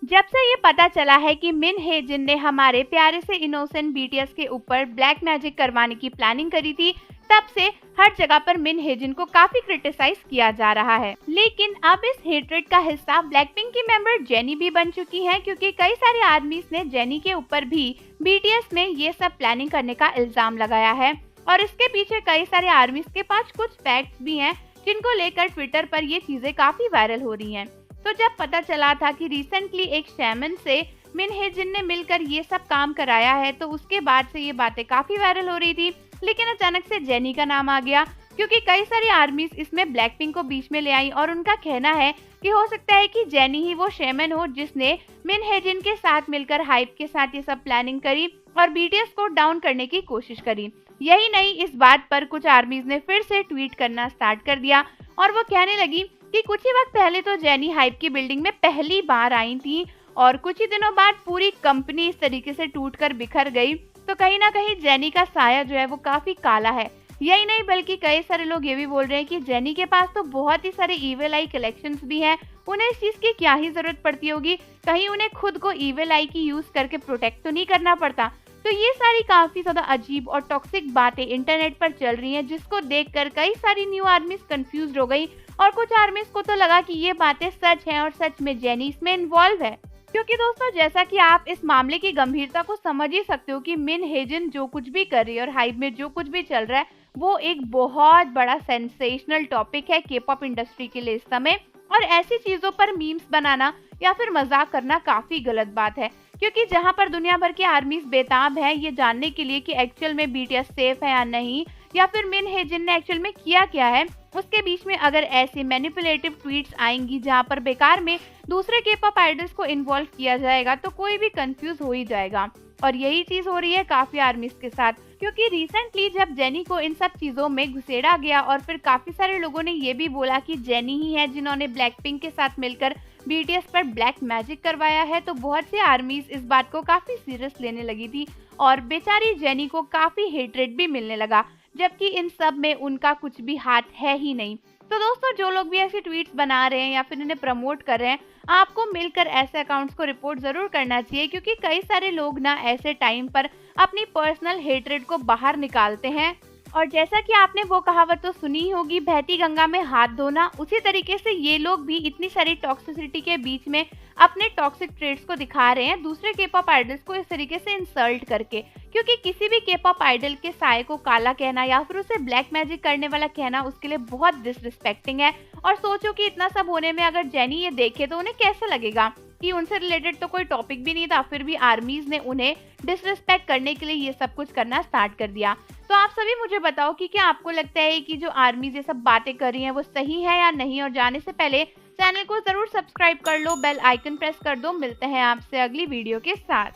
जब से ये पता चला है कि मिन हेजिन ने हमारे प्यारे से इनोसेंट बीटीएस के ऊपर ब्लैक मैजिक करवाने की प्लानिंग करी थी, तब से हर जगह पर मिन हेजिन को काफी क्रिटिसाइज किया जा रहा है। लेकिन अब इस हेट्रेड का हिस्सा ब्लैकपिंक की मेंबर जेनी भी बन चुकी है, क्योंकि कई सारे आर्मीज ने जेनी के ऊपर भी बीटीएस में ये सब प्लानिंग करने का इल्जाम लगाया है। और इसके पीछे कई सारे आर्मीज के पास कुछ फैक्ट्स भी हैं, जिनको लेकर ट्विटर पर ये चीजें काफी वायरल हो रही हैं। तो जब पता चला था कि रिसेंटली एक शैमन से मिन हेजिन ने मिलकर ये सब काम कराया है, तो उसके बाद से ये बातें काफी वायरल हो रही थी। लेकिन अचानक से जेनी का नाम आ गया, क्योंकि कई सारी आर्मीज इसमें ब्लैकपिंक को बीच में ले आई और उनका कहना है कि हो सकता है कि जेनी ही वो शैमन हो जिसने मिन हेजिन के साथ मिलकर हाइप के साथ ये सब प्लानिंग करी और बीटीएस को डाउन करने की कोशिश करी। यही नहीं, इस बात पर कुछ आर्मीज ने फिर से ट्वीट करना स्टार्ट कर दिया और वो कहने लगी कि कुछ ही वक्त पहले तो जेनी हाइप की बिल्डिंग में पहली बार आई थी और कुछ ही दिनों बाद पूरी कंपनी इस तरीके से टूटकर बिखर गई। तो कहीं ना कहीं जेनी का साया जो है वो काफी काला है। यही नहीं, बल्कि कई सारे लोग ये भी बोल रहे हैं कि जेनी के पास तो बहुत ही सारे ईविल आई कलेक्शंस भी हैं, उन्हें इस चीज की क्या ही जरूरत पड़ती होगी, कहीं उन्हें खुद को ईविल आई की यूज करके प्रोटेक्ट तो नहीं करना पड़ता। तो ये सारी काफी ज्यादा अजीब और टॉक्सिक बातें इंटरनेट पर चल रही हैं, जिसको देखकर कई सारी न्यू आर्मीज कंफ्यूज हो गई और कुछ आर्मीज को तो लगा कि ये बातें सच हैं और सच में जेनी इसमें इन्वॉल्व है। क्योंकि दोस्तों, जैसा कि आप इस मामले की गंभीरता को समझ ही सकते हो कि मिन हेजिन जो कुछ भी कर रही है और हाइप में जो कुछ भी चल रहा है, वो एक बहुत बड़ा सेंसेशनल टॉपिक है के पॉप इंडस्ट्री के लिए इस समय। और ऐसी चीजों पर मीम्स बनाना या फिर मजाक करना काफी गलत बात है, क्योंकि जहां पर दुनिया भर के आर्मीज बेताब हैं ये जानने के लिए कि एक्चुअल में बीटीएस सेफ है या नहीं, या फिर मिन हेजिन ने एक्चुअल में किया क्या है, उसके बीच में अगर ऐसी मैनिपुलेटिव ट्वीट्स आएंगी जहां पर बेकार में दूसरे के पॉप आइडल्स को इन्वॉल्व किया जाएगा, तो कोई भी कंफ्यूज हो ही जाएगा। और यही चीज हो रही है काफी आर्मीज के साथ, क्योंकि रिसेंटली जब जेनी को इन सब चीजों में घुसेड़ा गया और फिर काफी सारे लोगों ने ये भी बोला कि जेनी ही है जिन्होंने ब्लैकपिंक के साथ मिलकर बीटीएस पर ब्लैक मैजिक करवाया है, तो बहुत से आर्मीज इस बात को काफी सीरियस लेने लगी थी और बेचारी जेनी को काफी हेट्रेड भी मिलने लगा, जबकि इन सब में उनका कुछ भी हाथ है ही नहीं। तो दोस्तों, जो लोग भी ऐसे ट्वीट्स बना रहे हैं या फिर इन्हें प्रमोट कर रहे हैं, आपको मिलकर ऐसे अकाउंट्स को रिपोर्ट जरूर करना चाहिए, क्योंकि कई सारे लोग ना ऐसे टाइम पर अपनी पर्सनल हेट्रेड को बाहर निकालते हैं। और जैसा कि आपने वो कहावत तो सुनी ही होगी, बहती गंगा में हाथ धोना, उसी तरीके से ये लोग भी इतनी सारी टॉक्सिसिटी के बीच में अपने टॉक्सिक ट्रेड्स को दिखा रहे हैं दूसरे के पॉप आइडल्स को इस तरीके से इंसल्ट करके। क्योंकि किसी भी के पॉप आइडल के साये को काला कहना या फिर उसे ब्लैक मैजिक करने वाला कहना उसके लिए बहुत डिसरिस्पेक्टिंग है। और सोचो कि इतना सब होने में अगर जेनी ये देखे तो उन्हें कैसा लगेगा कि उनसे रिलेटेड तो कोई टॉपिक भी नहीं था, फिर भी आर्मीज ने उन्हें डिसरिस्पेक्ट करने के लिए ये सब कुछ करना स्टार्ट कर दिया। तो आप सभी मुझे बताओ कि क्या आपको लगता है कि जो आर्मीज ये सब बातें कर रही हैं वो सही है या नहीं। और जाने से पहले चैनल को जरूर सब्सक्राइब कर लो, बेल आइकन प्रेस कर दो। मिलते हैं आपसे अगली वीडियो के साथ।